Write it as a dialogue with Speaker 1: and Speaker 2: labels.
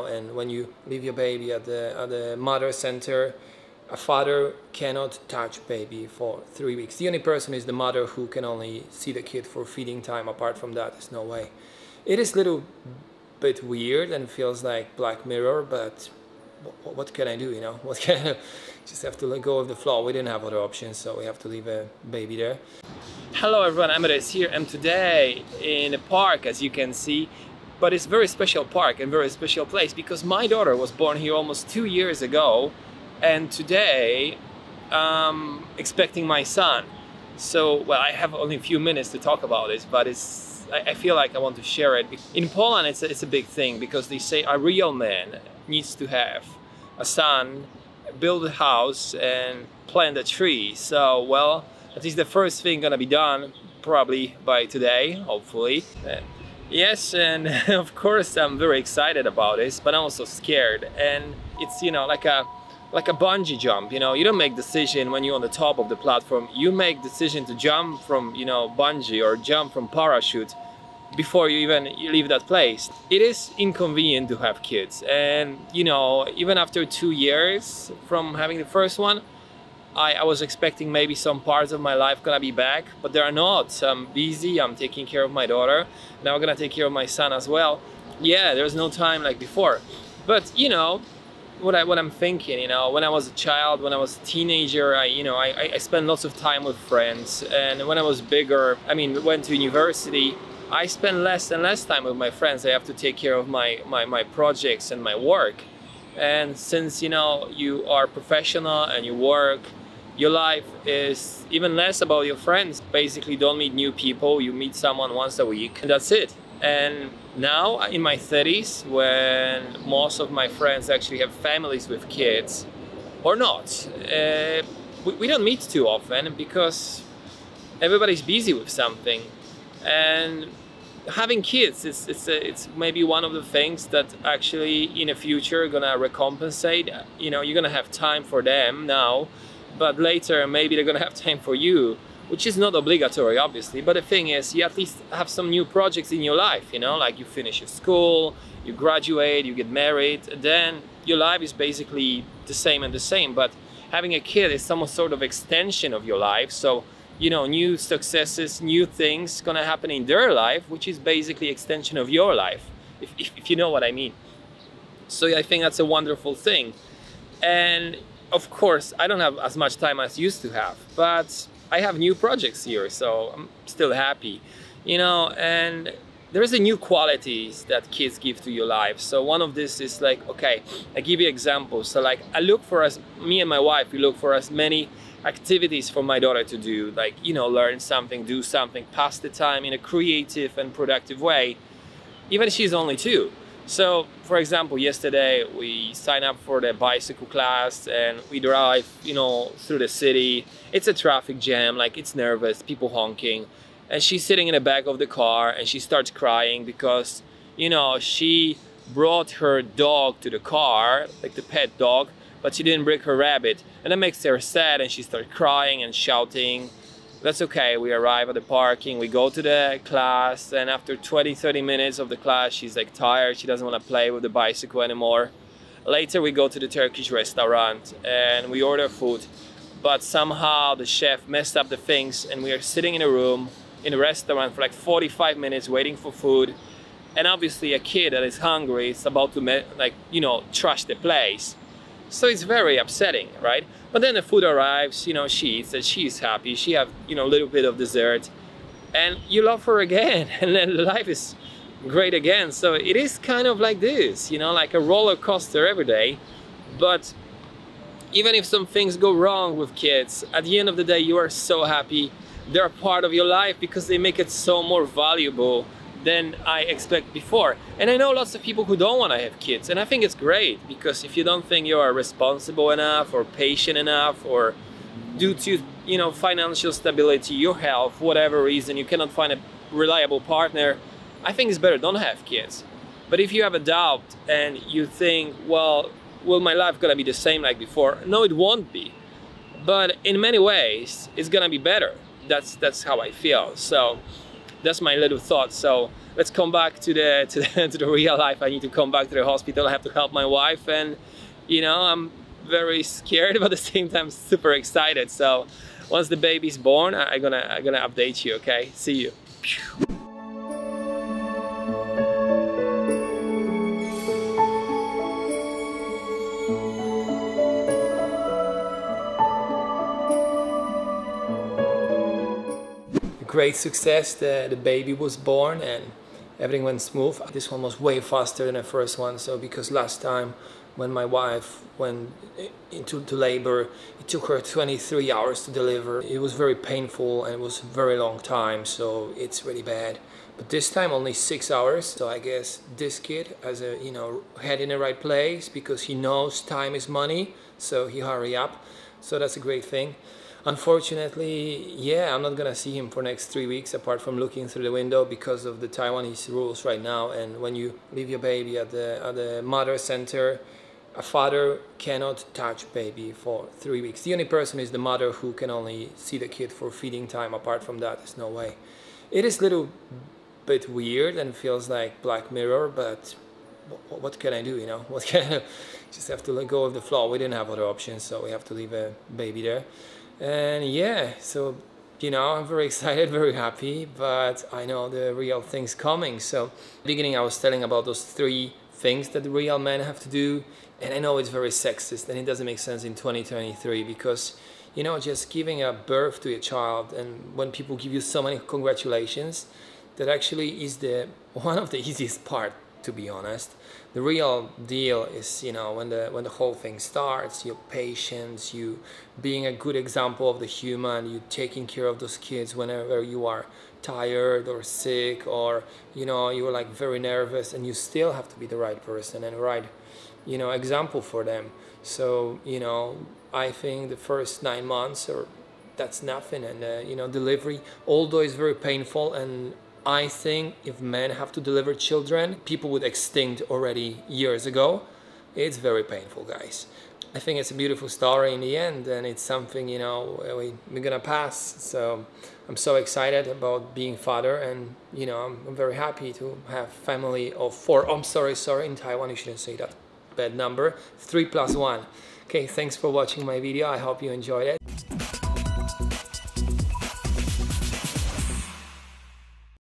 Speaker 1: And when you leave your baby at the mother center, a father cannot touch baby for 3 weeks. The only person is the mother, who can only see the kid for feeding time. Apart from that, there's no way. It is a little bit weird and feels like Black Mirror, but what can I do, you know? What can I do? Just have to let go of the flow. We didn't have other options, so we have to leave a baby there. Hello everyone, Amadeus here, and today in a park, as you can see, but it's a very special park and very special place because my daughter was born here almost 2 years ago, and today I'm expecting my son. So, well, I have only a few minutes to talk about this, but I feel like I want to share it. In Poland, it's a big thing because they say a real man needs to have a son, build a house, and plant a tree. So, well, that is the first thing gonna be done probably by today, hopefully. Yes, and of course I'm very excited about this, but I'm also scared. And it's, you know, like a bungee jump, you know. You don't make decision when you're on the top of the platform. You make decision to jump from, you know, bungee or jump from parachute before you leave that place. It is inconvenient to have kids, and you know, even after 2 years from having the first one, I was expecting maybe some parts of my life gonna be back, but they are not. I'm busy, I'm taking care of my daughter, now I'm gonna take care of my son as well. Yeah, there's no time like before. But you know, what I'm thinking, you know, when I was a child, when I was a teenager, I spent lots of time with friends, and when I was bigger, I mean, went to university, I spend less and less time with my friends. I have to take care of my projects and my work. And since, you know, you are professional and you work, your life is even less about your friends. Basically, don't meet new people. You meet someone once a week, and that's it. And now, in my 30s, when most of my friends actually have families with kids, or not, we don't meet too often because everybody's busy with something. And having kids, it's maybe one of the things that actually in the future gonna recompensate. You know, you're gonna have time for them now, but later maybe they're gonna have time for you, which is not obligatory, obviously. But the thing is, you at least have some new projects in your life, you know, like you finish your school, you graduate, you get married, then your life is basically the same and the same. But having a kid is some sort of extension of your life. So, you know, new successes, new things gonna happen in their life, which is basically extension of your life, if you know what I mean. So I think that's a wonderful thing. And of course, I don't have as much time as I used to have, but I have new projects here, so I'm still happy, you know. And there's a new qualities that kids give to your life. So one of this is like, okay, I give you examples. So like, me and my wife, we look for as many activities for my daughter to do, like, you know, learn something, do something, pass the time in a creative and productive way, even if she's only 2. So, for example, yesterday we signed up for the bicycle class and we drive, you know, through the city. It's a traffic jam, like it's nervous, people honking, and she's sitting in the back of the car and she starts crying because, you know, she brought her dog to the car, like the pet dog, but she didn't bring her rabbit, and that makes her sad, and she started crying and shouting. That's okay, we arrive at the parking, we go to the class, and after 20-30 minutes of the class, she's like tired, she doesn't want to play with the bicycle anymore. Later we go to the Turkish restaurant and we order food, but somehow the chef messed up the things, and we are sitting in a room in a restaurant for like 45 minutes waiting for food, and obviously a kid that is hungry is about to, like, you know, trash the place. So it's very upsetting, right? But then the food arrives, you know, she eats and she's happy. She have, you know, a little bit of dessert, and you love her again, and then life is great again. So it is kind of like this, you know, like a roller coaster every day. But even if some things go wrong with kids, at the end of the day, you are so happy. They're part of your life because they make it so more valuable than I expect before. And I know lots of people who don't want to have kids, and I think it's great, because if you don't think you are responsible enough or patient enough, or due to, you know, financial stability, your health, whatever reason, you cannot find a reliable partner, I think it's better don't have kids. But if you have a doubt and you think, well, will my life gonna be the same like before? No, it won't be. But in many ways, it's gonna be better. That's how I feel. So that's my little thought. So let's come back to the real life. I need to come back to the hospital. I have to help my wife, and I'm very scared, but at the same time super excited. So once the baby's born, I'm gonna update you. Okay, see you. Great success. The baby was born and everything went smooth. This one was way faster than the first one. So because last time when my wife went into labor, it took her 23 hours to deliver. It was very painful and it was a very long time, so it's really bad. But this time only 6 hours. So I guess this kid has a head in the right place because he knows time is money, so he hurry up. So that's a great thing. Unfortunately, yeah, I'm not gonna see him for next 3 weeks apart from looking through the window because of the Taiwanese rules right now. And when you leave your baby at the mother center, a father cannot touch baby for 3 weeks. The only person is the mother who can only see the kid for feeding time. Apart from that, there's no way. It is a little bit weird and feels like Black Mirror, but what can I do, What can I do? Just have to let go of the floor. We didn't have other options, so we have to leave a baby there. And yeah, so I'm very excited, very happy, but I know the real thing's coming. So at the beginning I was telling about those 3 things that the real men have to do, and I know it's very sexist and it doesn't make sense in 2023 because just giving a birth to a child, and when people give you so many congratulations, that actually is one of the easiest part, to be honest. The real deal is, when the whole thing starts, your patience, you being a good example of the human, you taking care of those kids whenever you are tired or sick, or you're like very nervous, and you still have to be the right person and right example for them. So I think the first 9 months, that's nothing, and delivery, although it's very painful, and I think if men have to deliver children, people would extinct already years ago. It's very painful, guys. I think it's a beautiful story in the end, and it's something we're gonna pass. So I'm so excited about being father, and I'm very happy to have family of 4. I'm sorry, in Taiwan you shouldn't say that bad number. 3 + 1. Okay, thanks for watching my video. I hope you enjoyed it.